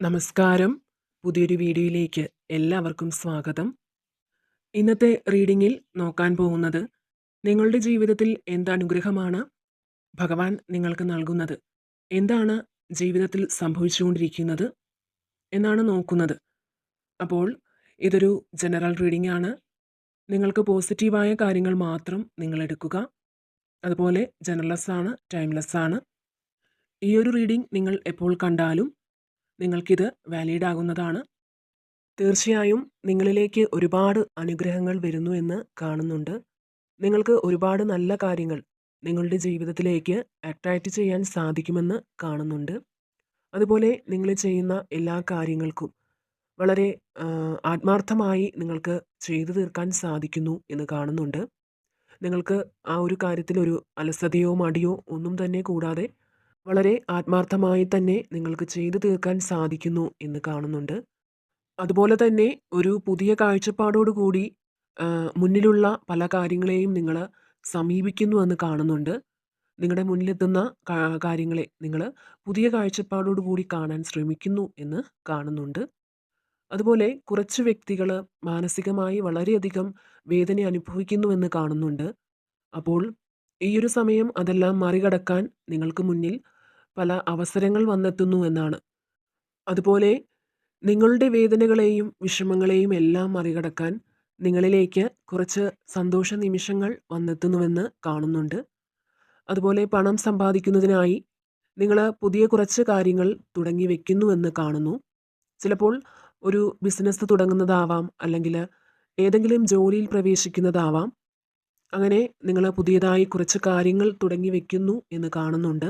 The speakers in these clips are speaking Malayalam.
നമസ്കാരം. പുതിയൊരു വീഡിയോയിലേക്ക് എല്ലാവർക്കും സ്വാഗതം. ഇന്നത്തെ റീഡിങ്ങിൽ നോക്കാൻ പോകുന്നത് നിങ്ങളുടെ ജീവിതത്തിൽ എന്ത് അനുഗ്രഹമാണ് ഭഗവാൻ നിങ്ങൾക്ക് നൽകുന്നത്, എന്താണ് ജീവിതത്തിൽ സംഭവിച്ചുകൊണ്ടിരിക്കുന്നത് എന്നാണ് നോക്കുന്നത്. അപ്പോൾ ഇതൊരു ജനറൽ റീഡിംഗ് ആണ്. നിങ്ങൾക്ക് പോസിറ്റീവായ കാര്യങ്ങൾ മാത്രം നിങ്ങൾ എടുക്കുക. അതുപോലെ ജനറൽലെസ് ആണ്, ടൈംലെസ് ആണ്. ഈ ഒരു റീഡിംഗ് നിങ്ങൾ എപ്പോൾ കണ്ടാലും നിങ്ങൾക്കിത് വാലിഡ് ആകുന്നതാണ്. തീർച്ചയായും നിങ്ങളിലേക്ക് ഒരുപാട് അനുഗ്രഹങ്ങൾ വരുന്നു എന്ന് കാണുന്നുണ്ട്. നിങ്ങൾക്ക് ഒരുപാട് നല്ല കാര്യങ്ങൾ നിങ്ങളുടെ ജീവിതത്തിലേക്ക് അട്രാക്റ്റ് ചെയ്യാൻ സാധിക്കുമെന്ന് കാണുന്നുണ്ട്. അതുപോലെ നിങ്ങൾ ചെയ്യുന്ന എല്ലാ കാര്യങ്ങൾക്കും വളരെ ആത്മാർത്ഥമായി നിങ്ങൾക്ക് ചെയ്തു തീർക്കാൻ സാധിക്കുന്നു എന്ന് കാണുന്നുണ്ട്. നിങ്ങൾക്ക് ആ ഒരു കാര്യത്തിൽ ഒരു അലസതയോ മടിയോ ഒന്നും തന്നെ കൂടാതെ വളരെ ആത്മാർത്ഥമായി തന്നെ നിങ്ങൾക്ക് ചെയ്തു തീർക്കാൻ സാധിക്കുന്നു എന്ന് കാണുന്നുണ്ട്. അതുപോലെ തന്നെ ഒരു പുതിയ കാഴ്ചപ്പാടോടുകൂടി മുന്നിലുള്ള പല കാര്യങ്ങളെയും നിങ്ങൾ സമീപിക്കുന്നു എന്ന് കാണുന്നുണ്ട്. നിങ്ങളുടെ മുന്നിലെത്തുന്ന കാര്യങ്ങളെ നിങ്ങൾ പുതിയ കാഴ്ചപ്പാടോടു കൂടി കാണാൻ ശ്രമിക്കുന്നു എന്ന് കാണുന്നുണ്ട്. അതുപോലെ കുറച്ച് വ്യക്തികൾ മാനസികമായി വളരെയധികം വേദന അനുഭവിക്കുന്നുവെന്ന് കാണുന്നുണ്ട്. അപ്പോൾ ഈ ഒരു സമയം അതെല്ലാം മറികടക്കാൻ നിങ്ങൾക്ക് മുന്നിൽ പല അവസരങ്ങൾ വന്നെത്തുന്നു എന്നാണ്. അതുപോലെ നിങ്ങളുടെ വേദനകളെയും വിഷമങ്ങളെയും എല്ലാം മറികടക്കാൻ നിങ്ങളിലേക്ക് കുറച്ച് സന്തോഷ നിമിഷങ്ങൾ വന്നെത്തുന്നുവെന്ന് കാണുന്നുണ്ട്. അതുപോലെ പണം സമ്പാദിക്കുന്നതിനായി നിങ്ങൾ പുതിയ കുറച്ച് കാര്യങ്ങൾ തുടങ്ങി വെക്കുന്നുവെന്ന് കാണുന്നു. ചിലപ്പോൾ ഒരു ബിസിനസ് തുടങ്ങുന്നതാവാം, അല്ലെങ്കിൽ ഏതെങ്കിലും ജോലിയിൽ പ്രവേശിക്കുന്നതാവാം. അങ്ങനെ നിങ്ങൾ പുതിയതായി കുറച്ച് കാര്യങ്ങൾ തുടങ്ങി വെക്കുന്നു എന്ന് കാണുന്നുണ്ട്.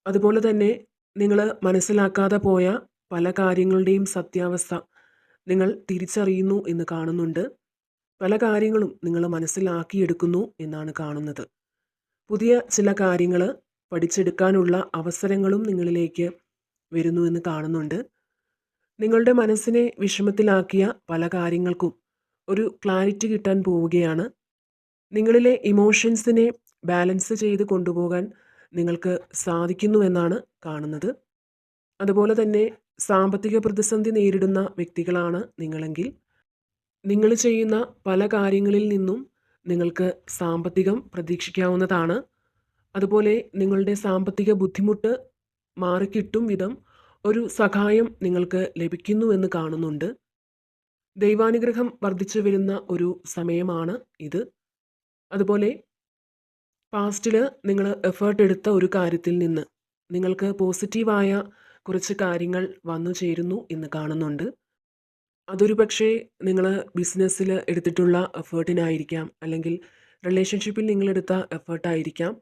അതുപോലെ തന്നെ നിങ്ങൾ മനസ്സിലാക്കാതെ പോയ പല കാര്യങ്ങളുടെയും സത്യാവസ്ഥ നിങ്ങൾ തിരിച്ചറിയുന്നു എന്ന് കാണുന്നുണ്ട്. പല കാര്യങ്ങളും നിങ്ങൾ മനസ്സിലാക്കിയെടുക്കുന്നു എന്നാണ് കാണുന്നത്. പുതിയ ചില കാര്യങ്ങൾ പഠിച്ചെടുക്കാനുള്ള അവസരങ്ങളും നിങ്ങളിലേക്ക് വരുന്നു എന്ന് കാണുന്നുണ്ട്. നിങ്ങളുടെ മനസ്സിനെ വിഷമത്തിലാക്കിയ പല കാര്യങ്ങൾക്കും ഒരു ക്ലാരിറ്റി കിട്ടാൻ പോവുകയാണ്. നിങ്ങളിലെ ഇമോഷൻസിനെ ബാലൻസ് ചെയ്ത് കൊണ്ടുപോകാൻ നിങ്ങൾക്ക് സാധിക്കുന്നുവെന്നാണ് കാണുന്നത്. അതുപോലെ തന്നെ സാമ്പത്തിക പ്രതിസന്ധി നേരിടുന്ന വ്യക്തികളാണ് നിങ്ങളെങ്കിൽ നിങ്ങൾ ചെയ്യുന്ന പല കാര്യങ്ങളിൽ നിന്നും നിങ്ങൾക്ക് സാമ്പത്തികം പ്രതീക്ഷിക്കാവുന്നതാണ്. അതുപോലെ നിങ്ങളുടെ സാമ്പത്തിക ബുദ്ധിമുട്ട് മാറിക്കിട്ടും വിധം ഒരു സഹായം നിങ്ങൾക്ക് ലഭിക്കുന്നുവെന്ന് കാണുന്നുണ്ട്. ദൈവാനുഗ്രഹം വർദ്ധിച്ചു വരുന്ന ഒരു സമയമാണ് ഇത്. അതുപോലെ പാസ്റ്റിൽ നിങ്ങൾ എഫേർട്ട് എടുത്ത ഒരു കാര്യത്തിൽ നിന്ന് നിങ്ങൾക്ക് പോസിറ്റീവായ കുറച്ച് കാര്യങ്ങൾ വന്നു ചേരുന്നു എന്ന് കാണുന്നുണ്ട്. അതൊരു പക്ഷേ നിങ്ങൾ ബിസിനസ്സിൽ എടുത്തിട്ടുള്ള എഫേർട്ടിനായിരിക്കാം, അല്ലെങ്കിൽ റിലേഷൻഷിപ്പിൽ നിങ്ങളെടുത്ത എഫേർട്ടായിരിക്കാം.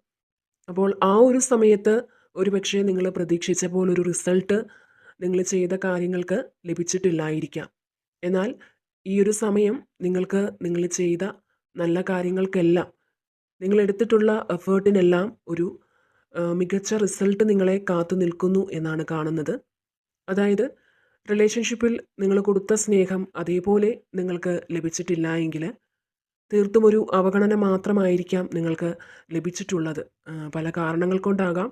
അപ്പോൾ ആ ഒരു സമയത്ത് ഒരു പക്ഷേ നിങ്ങൾ പ്രതീക്ഷിച്ച പോലൊരു റിസൾട്ട് നിങ്ങൾ ചെയ്ത കാര്യങ്ങൾക്ക് ലഭിച്ചിട്ടില്ലായിരിക്കാം. എന്നാൽ ഈ ഒരു സമയം നിങ്ങൾ ചെയ്ത നല്ല കാര്യങ്ങൾക്കെല്ലാം, നിങ്ങളെടുത്തിട്ടുള്ള എഫേർട്ടിനെല്ലാം ഒരു മികച്ച റിസൾട്ട് നിങ്ങളെ കാത്തു നിൽക്കുന്നു എന്നാണ് കാണുന്നത്. അതായത് റിലേഷൻഷിപ്പിൽ നിങ്ങൾ കൊടുത്ത സ്നേഹം അതേപോലെ നിങ്ങൾക്ക് ലഭിച്ചിട്ടില്ല എങ്കിൽ തീർത്തും ഒരു അവഗണന മാത്രമായിരിക്കാം നിങ്ങൾക്ക് ലഭിച്ചിട്ടുള്ളത്. പല കാരണങ്ങൾ കൊണ്ടാകാം.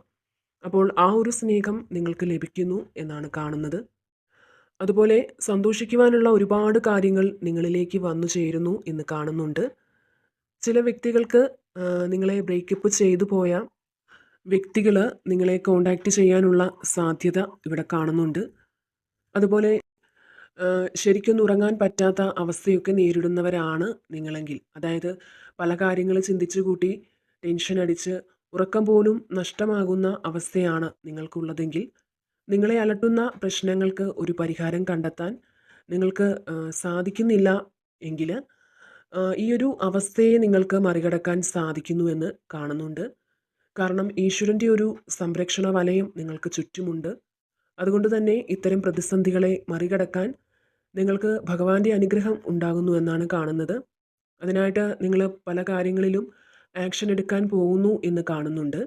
അപ്പോൾ ആ ഒരു സ്നേഹം നിങ്ങൾക്ക് ലഭിക്കുന്നു എന്നാണ് കാണുന്നത്. അതുപോലെ സന്തോഷിക്കുവാനുള്ള ഒരുപാട് കാര്യങ്ങൾ നിങ്ങളിലേക്ക് വന്നു ചേരുന്നു എന്ന് കാണുന്നുണ്ട്. ചില വ്യക്തികൾക്ക് നിങ്ങളെ ബ്രേക്കപ്പ് ചെയ്തു പോയ വ്യക്തികൾ നിങ്ങളെ കോണ്ടാക്റ്റ് ചെയ്യാനുള്ള സാധ്യത ഇവിടെ കാണുന്നുണ്ട്. അതുപോലെ ശരിക്കൊന്നും ഉറങ്ങാൻ പറ്റാത്ത അവസ്ഥയൊക്കെ നേരിടുന്നവരാണ് നിങ്ങളെങ്കിൽ, അതായത് പല കാര്യങ്ങൾ ചിന്തിച്ചു കൂട്ടി ടെൻഷൻ അടിച്ച് ഉറക്കം പോലും നഷ്ടമാകുന്ന അവസ്ഥയാണ് നിങ്ങൾക്കുള്ളതെങ്കിൽ, നിങ്ങളെ അലട്ടുന്ന പ്രശ്നങ്ങൾക്ക് ഒരു പരിഹാരം കണ്ടെത്താൻ നിങ്ങൾക്ക് സാധിക്കുന്നില്ല എങ്കിൽ ഈ ഒരു അവസ്ഥയെ നിങ്ങൾക്ക് മറികടക്കാൻ സാധിക്കുന്നുവെന്ന് കാണുന്നുണ്ട്. കാരണം ഈശ്വരൻ്റെ ഒരു സംരക്ഷണ വലയം നിങ്ങൾക്ക് ചുറ്റുമുണ്ട്. അതുകൊണ്ട് തന്നെ ഇത്തരം പ്രതിസന്ധികളെ മറികടക്കാൻ നിങ്ങൾക്ക് ഭഗവാന്റെ അനുഗ്രഹം ഉണ്ടാകുന്നു എന്നാണ് കാണുന്നത്. അതിനായിട്ട് നിങ്ങൾ പല കാര്യങ്ങളിലും ആക്ഷൻ എടുക്കാൻ പോകുന്നു എന്ന് കാണുന്നുണ്ട്.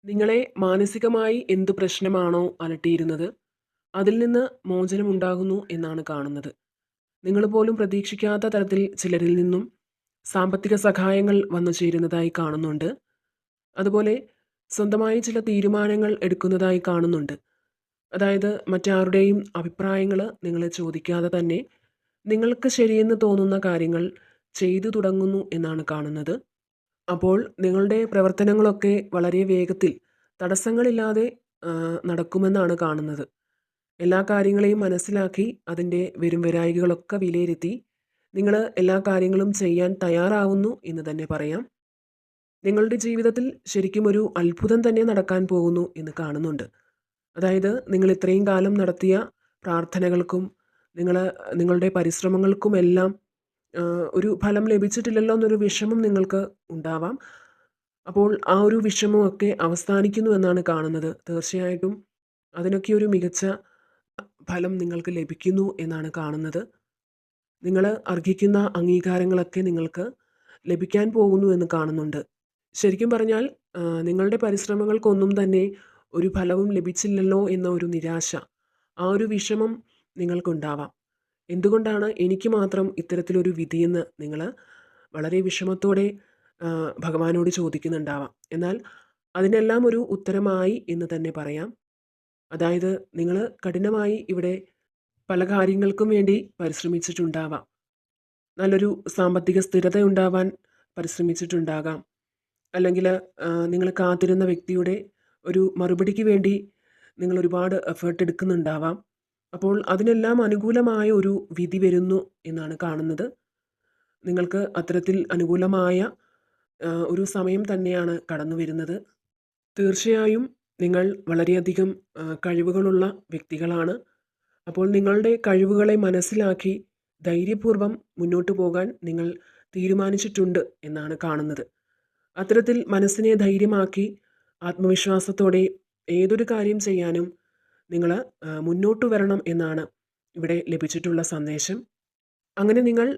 നിങ്ങളെ മാനസികമായി എന്ത് പ്രശ്നമാണോ അലട്ടിയിരുന്നത് അതിൽ നിന്ന് മോചനമുണ്ടാകുന്നു എന്നാണ് കാണുന്നത്. നിങ്ങൾ പോലും പ്രതീക്ഷിക്കാത്ത തരത്തിൽ ചിലരിൽ നിന്നും സാമ്പത്തിക സഹായങ്ങൾ വന്നു ചേരുന്നതായി കാണുന്നുണ്ട്. അതുപോലെ സ്വന്തമായി ചില തീരുമാനങ്ങൾ എടുക്കുന്നതായി കാണുന്നുണ്ട്. അതായത് മറ്റാരുടെയും അഭിപ്രായങ്ങൾ നിങ്ങൾ ചോദിക്കാതെ തന്നെ നിങ്ങൾക്ക് ശരിയെന്ന് തോന്നുന്ന കാര്യങ്ങൾ ചെയ്തു തുടങ്ങുന്നു എന്നാണ് കാണുന്നത്. അപ്പോൾ നിങ്ങളുടെ പ്രവർത്തനങ്ങളൊക്കെ വളരെ വേഗത്തിൽ തടസ്സങ്ങളില്ലാതെ നടക്കുമെന്നാണ് കാണുന്നത്. എല്ലാ കാര്യങ്ങളെയും മനസ്സിലാക്കി അതിൻ്റെ വരുംവരായികകളൊക്കെ വിലയിരുത്തി നിങ്ങൾ എല്ലാ കാര്യങ്ങളും ചെയ്യാൻ തയ്യാറാവുന്നു എന്ന് തന്നെ പറയാം. നിങ്ങളുടെ ജീവിതത്തിൽ ശരിക്കും ഒരു അത്ഭുതം തന്നെ നടക്കാൻ പോകുന്നു എന്ന് കാണുന്നുണ്ട്. അതായത് നിങ്ങൾ ഇത്രയും കാലം നടത്തിയ പ്രാർത്ഥനകൾക്കും നിങ്ങൾ നിങ്ങളുടെ പരിശ്രമങ്ങൾക്കുമെല്ലാം ഒരു ഫലം ലഭിച്ചിട്ടില്ലല്ലോ എന്നൊരു വിഷമം നിങ്ങൾക്ക് ഉണ്ടാവാം. അപ്പോൾ ആ ഒരു വിഷമമൊക്കെ അവസാനിക്കുന്നു എന്നാണ് കാണുന്നത്. തീർച്ചയായിട്ടും അതിനൊക്കെ ഒരു മികച്ച ഫലം നിങ്ങൾക്ക് ലഭിക്കുന്നു എന്നാണ് കാണുന്നത്. നിങ്ങൾ അർഹിക്കുന്ന അംഗീകാരങ്ങളൊക്കെ നിങ്ങൾക്ക് ലഭിക്കാൻ പോകുന്നു എന്ന് കാണുന്നുണ്ട്. ശരിക്കും പറഞ്ഞാൽ നിങ്ങളുടെ പരിശ്രമങ്ങൾക്കൊന്നും തന്നെ ഒരു ഫലവും ലഭിച്ചില്ലല്ലോ എന്ന ഒരു നിരാശ, ആ ഒരു വിഷമം നിങ്ങൾക്കുണ്ടാവാം. എന്തുകൊണ്ടാണ് എനിക്ക് മാത്രം ഇത്തരത്തിലൊരു വിധിയെന്ന് നിങ്ങൾ വളരെ വിഷമത്തോടെ ഭഗവാനോട് ചോദിക്കുന്നുണ്ടാവാം. എന്നാൽ അതിനെല്ലാം ഒരു ഉത്തരമായി എന്ന് തന്നെ പറയാം. അതായത് നിങ്ങൾ കഠിനമായി ഇവിടെ പല കാര്യങ്ങൾക്കും വേണ്ടി പരിശ്രമിച്ചിട്ടുണ്ടാവാം. നല്ലൊരു സാമ്പത്തിക സ്ഥിരത ഉണ്ടാവാൻ പരിശ്രമിച്ചിട്ടുണ്ടാകാം. അല്ലെങ്കിൽ നിങ്ങൾ കാത്തിരുന്ന വ്യക്തിയുടെ ഒരു മറുപടിക്ക് വേണ്ടി നിങ്ങൾ ഒരുപാട് എഫേർട്ട് എടുക്കുന്നുണ്ടാവാം. അപ്പോൾ അതിനെല്ലാം അനുകൂലമായ ഒരു വിധി വരുന്നു എന്നാണ് കാണുന്നത്. നിങ്ങൾക്ക് അത്തരത്തിൽ അനുകൂലമായ ഒരു സമയം തന്നെയാണ് കടന്നു വരുന്നത്. തീർച്ചയായും നിങ്ങൾ വളരെയധികം കഴിവുകളുള്ള വ്യക്തികളാണ്. അപ്പോൾ നിങ്ങളുടെ കഴിവുകളെ മനസ്സിലാക്കി ധൈര്യപൂർവ്വം മുന്നോട്ട് പോകാൻ നിങ്ങൾ തീരുമാനിച്ചിട്ടുണ്ട് എന്നാണ് കാണുന്നത്. അത്തരത്തിൽ മനസ്സിനെ ധൈര്യമാക്കി ആത്മവിശ്വാസത്തോടെ ഏതൊരു കാര്യം ചെയ്യാനും നിങ്ങൾ മുന്നോട്ട് വരണം എന്നാണ് ഇവിടെ ലഭിച്ചിട്ടുള്ള സന്ദേശം. അങ്ങനെ നിങ്ങൾ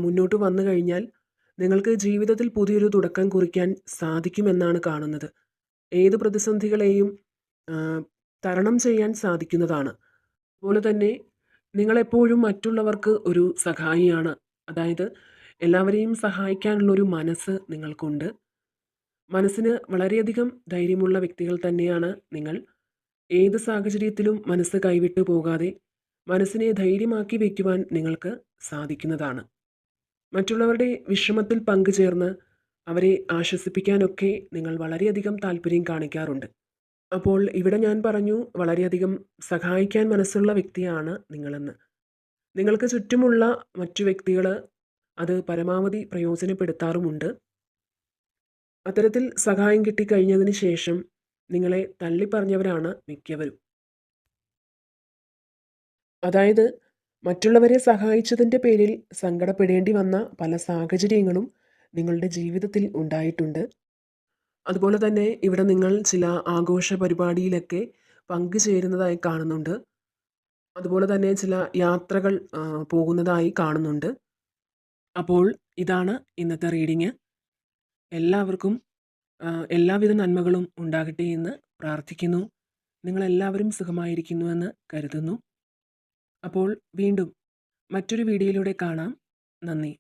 മുന്നോട്ട് വന്നു കഴിഞ്ഞാൽ നിങ്ങൾക്ക് ജീവിതത്തിൽ പുതിയൊരു തുടക്കം കുറിക്കാൻ സാധിക്കുമെന്നാണ് കാണുന്നത്. ഏത് പ്രതിസന്ധികളെയും ആ, തരണം ചെയ്യാൻ സാധിക്കുന്നതാണ്. അതുപോലെ തന്നെ നിങ്ങളെപ്പോഴും മറ്റുള്ളവർക്ക് ഒരു സഹായിയാണ്. അതായത് എല്ലാവരെയും സഹായിക്കാനുള്ളൊരു മനസ്സ് നിങ്ങൾക്കുണ്ട്. മനസ്സിന് വളരെയധികം ധൈര്യമുള്ള വ്യക്തികൾ തന്നെയാണ് നിങ്ങൾ. ഏത് സാഹചര്യത്തിലും മനസ്സ് കൈവിട്ടു പോകാതെ മനസ്സിനെ ധൈര്യമാക്കി വയ്ക്കുവാൻ നിങ്ങൾക്ക് സാധിക്കുന്നതാണ്. മറ്റുള്ളവരുടെ വിഷമത്തിൽ പങ്കുചേർന്ന് അവരെ ആശ്വസിപ്പിക്കാനൊക്കെ നിങ്ങൾ വളരെയധികം താല്പര്യം കാണിക്കാറുണ്ട്. അപ്പോൾ ഇവിടെ ഞാൻ പറഞ്ഞു വളരെയധികം സഹായിക്കാൻ മനസ്സുള്ള വ്യക്തിയാണ് നിങ്ങളെന്ന്. നിങ്ങൾക്ക് ചുറ്റുമുള്ള മറ്റു വ്യക്തികൾ അത് പരമാവധി പ്രയോജനപ്പെടുത്താറുമുണ്ട്. അത്തരത്തിൽ സഹായം കിട്ടിക്കഴിഞ്ഞതിന് ശേഷം നിങ്ങളെ തള്ളിപ്പറഞ്ഞവരാണ് മിക്കവരും. അതായത് മറ്റുള്ളവരെ സഹായിച്ചതിൻ്റെ പേരിൽ സങ്കടപ്പെടേണ്ടി വന്ന പല സാഹചര്യങ്ങളും നിങ്ങളുടെ ജീവിതത്തിൽ ഉണ്ടായിട്ടുണ്ട്. അതുപോലെ തന്നെ ഇവിടെ നിങ്ങൾ ചില ആഘോഷ പരിപാടിയിലൊക്കെ പങ്കുചേരുന്നതായി കാണുന്നുണ്ട്. അതുപോലെ തന്നെ ചില യാത്രകൾ പോകുന്നതായി കാണുന്നുണ്ട്. അപ്പോൾ ഇതാണ് ഇന്നത്തെ റീഡിങ്. എല്ലാവർക്കും എല്ലാവിധ നന്മകളും ഉണ്ടാകട്ടെ എന്ന് പ്രാർത്ഥിക്കുന്നു. നിങ്ങളെല്ലാവരും സുഖമായിരിക്കുന്നുവെന്ന് കരുതുന്നു. അപ്പോൾ വീണ്ടും മറ്റൊരു വീഡിയോയിലൂടെ കാണാം. നന്ദി.